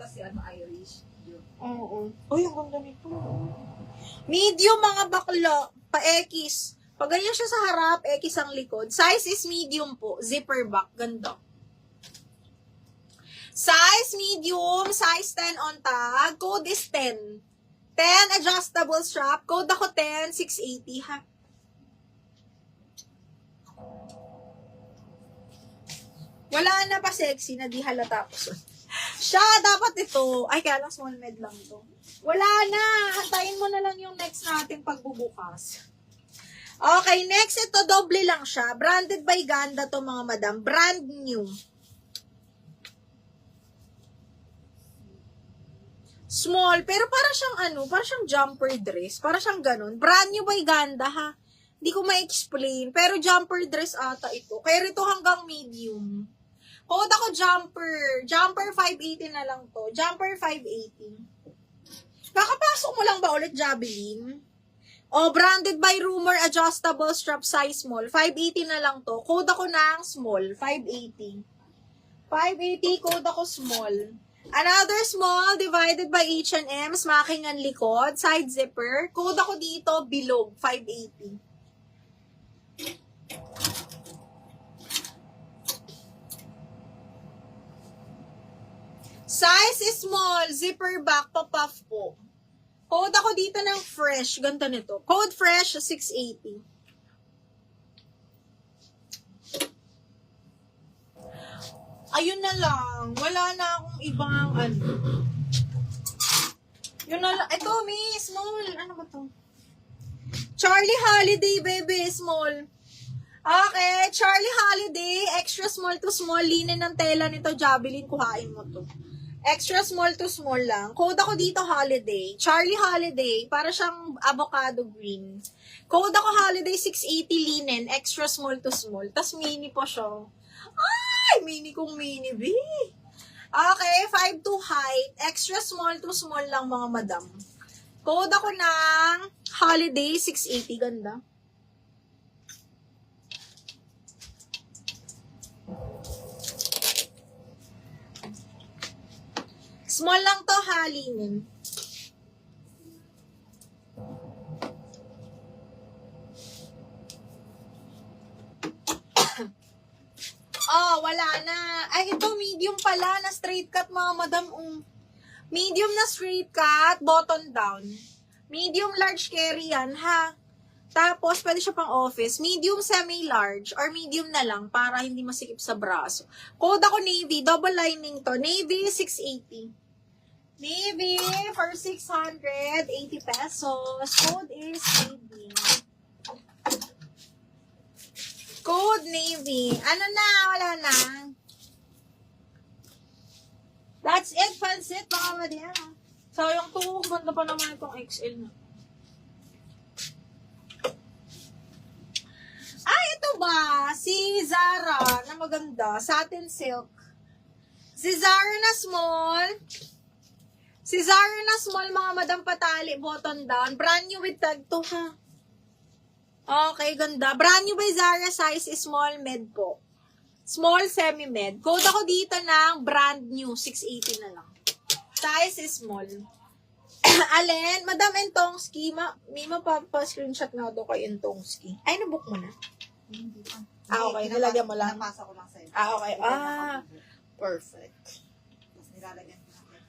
ata si Irish. Oo. Uy, ang ganda nito. Medium, mga bakla. Pa-X. Pag ganyan siya sa harap, X ang likod. Size is medium po. Zipper back. Ganda. Size medium. Size 10 on tag. Code is 10. 10 adjustable strap. Code ako 10. 680 ha. Wala na pa sexy na di halata po. Siya, dapat ito. Ay, kaya lang small med lang to. Wala na. Antayin mo na lang yung next natin pagbubukas. Okay, next ito, doble lang siya. Branded by Ganda to mga madam. Brand new. Small, pero para siyang para siyang jumper dress. Para siyang ganun. Brand new by Ganda ha. Hindi ko ma-explain. Pero jumper dress ata ito. Kaya rito hanggang medium. Code ako jumper. Jumper 580 na lang to. Jumper 580. Kakapasok mo lang ba ulit, Javelin? O, branded by Rumor, adjustable strap size small. 580 na lang to. Code ako ng small. 580. 580, code ako small. Another small, divided by H&M, smacking ang likod, side zipper. Code ako dito, bilog. 580. Size is small, zipper back, pa-puff po. Code ako dito ng fresh, ganda nito. Code fresh, 680. Ayun na lang, wala na akong ibang Yun na lang, ito small, ano ba to? Charlie Holiday, baby, small. Okay, Charlie Holiday, extra small to small, linen ng tela nito, Javelin, kuhain mo to. Extra small to small lang. Code ako dito, Holiday. Charlie Holiday, para siyang avocado green. Code ako Holiday 680 linen, extra small to small. Tas mini po siya. Ay, mini kong mini, B. Okay, 5'2" height, extra small to small lang mga madam. Code ako ng Holiday 680, ganda. Small lang to, halinin. Oh, wala na. Ay, ito, medium pala na straight cut, mga madam. Medium na straight cut, button down. Medium large carry yan, ha? Tapos, pwede siya pang office. Medium semi-large or medium na lang para hindi masikip sa braso. Code ako navy, double lining to. Navy, 680. Navy for 680 pesos. Code is Navy. Code Navy. Ano na? Wala na. That's it, pansit, mga madya. So, yung 2, ganda pa naman itong XL na. Ay, ito ba? Si Zara na maganda. Satin silk. Si Zara na small. Si Zara na small, mga madam patali, button down. Brand new with tag to, ha? Okay, ganda. Brand new by Zara, size is small, med po. Small, semi-med. Code ako dito ng brand new, 680 na lang. Size is small. Alin? Madam Entongski, may mapapa-screenshot nga doon kay Entongski. Ay, nabook mo na? Hindi pa. Okay, nilagyan mo lang? Napasa ko lang sa'yo. Okay. Perfect. Tapos nilalagyan ko natin.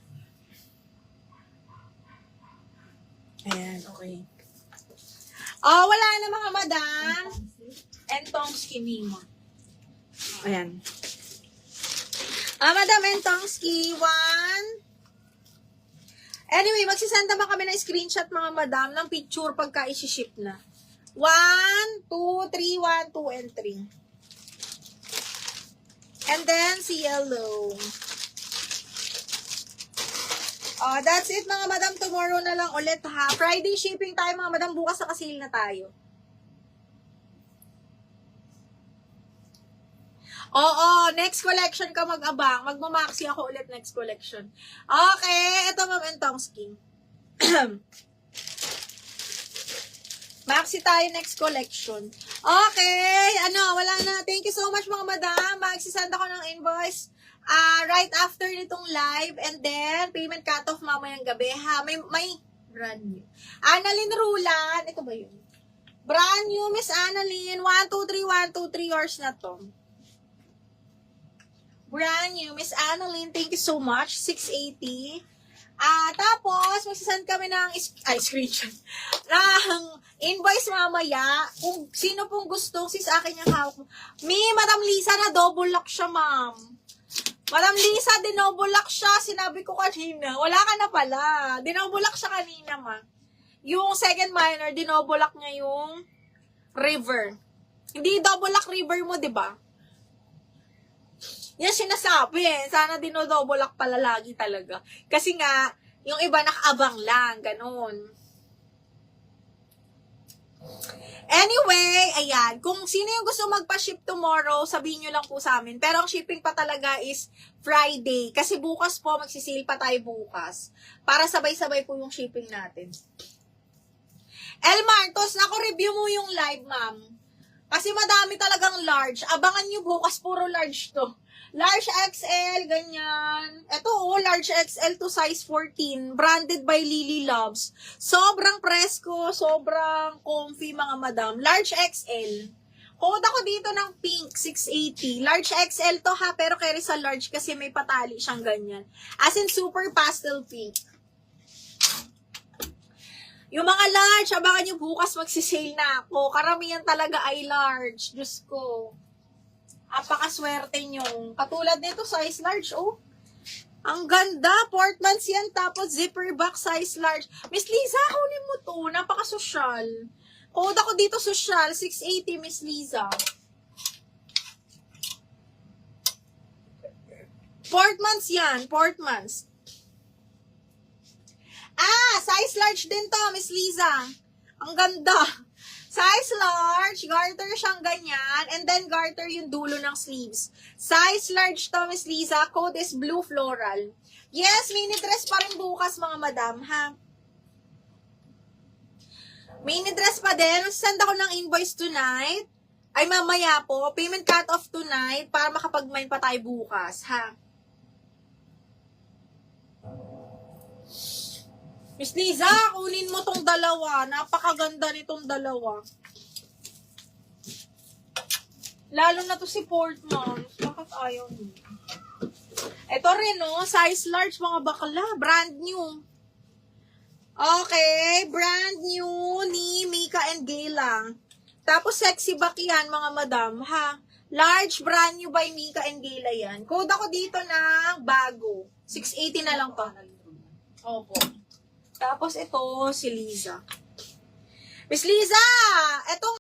Ayan, okay. Oh, wala na mga madam. Entongski Mimo. Ayan. Madam Entongski, 1. Anyway, magsisend naman kami ng screenshot mga madam ng picture pagka isi-ship na. 1, 2, 3, 1, 2, and 3. And then, si yellow. That's it mga madam. Tomorrow na lang ulit ha. Friday shipping tayo mga madam. Bukas na kasi na tayo. Oo, next collection ka mag-abang. Magmamaxi ako ulit next collection. Okay, ito Ma'am Entongski. Maxi tayo next collection. Okay, wala na. Thank you so much mga madam. Magsisend ako ng invoice. right after nitong live, and then payment cut-off mamayang gabi, ha? May brand new. Annalyn Rulan, ito ba yun? Brand new, Miss Annalyn, 123 hours na to. Brand new, Miss Annalyn, thank you so much, 680. Tapos, magsasend kami ng, screenshot, ng invoice mamaya, kung sino pong gustong sis akin yung hawak mo. Madam Lisa na double lock siya, ma'am. Madam Lisa, dinoble lock siya, sinabi ko kanina. Wala ka na pala. Dinoble lock siya kanina, ma. Yung second minor, dinoble lock niya yung river. Hindi double lock river mo, di ba? Yan sinasabi eh. Sana dinodouble lock pala lagi talaga. Kasi nga, yung iba nakaabang lang. Ganon. Anyway, ayan. Kung sino yung gusto magpa-ship tomorrow, sabihin nyo lang po sa amin. Pero ang shipping pa talaga is Friday. Kasi bukas po, magsisale pa tayo bukas. Para sabay-sabay po yung shipping natin. Elmartos, naku-review mo yung live, ma'am. Kasi madami talagang large. Abangan nyo bukas, puro large to. Large XL, ganyan. Ito, large XL to size 14. Branded by Lily Loves. Sobrang presko, sobrang comfy, mga madam. Large XL. Code ako dito ng pink, 680. Large XL to ha, pero carry sa large kasi may patali siyang ganyan. As in, super pastel pink. Yung mga large, abangan nyo bukas magsisale na ako. Karamihan talaga ay large. Diyos ko. Apakaswerte nyo. Katulad nito, size large, oh. Ang ganda. Portmans yan. Tapos zipper back, size large. Miss Liza, kunin mo to. Napaka-social. Code ako dito, social. 680, Miss Liza. Portmans yan. Portmans. Size large din to, Miss Liza. Ang ganda. Size large, garter siyang ganyan, and then garter yung dulo ng sleeves. Size large to, Miss Liza. Code is blue floral. Yes, mini dress pa rin bukas, mga madam, ha? Mini dress pa din. Send ako ng invoice tonight. Ay, mamaya po. Payment cut off tonight para makapag-mine pa tayo bukas, ha? Miss Liza, kunin mo tong dalawa. Napakaganda nitong dalawa. Lalo na to si Portmans. Bakit ayaw niyo? Ito rin, no? Size large, mga bakla. Brand new. Okay. Brand new ni Mika and Gayla. Tapos sexy back yan, mga madam, ha? Large, brand new by Mika and Gayla yan. Code ako dito ng bago. 680 na lang pa. Opo. Tapos ito, si Liza. Miss Liza! Etong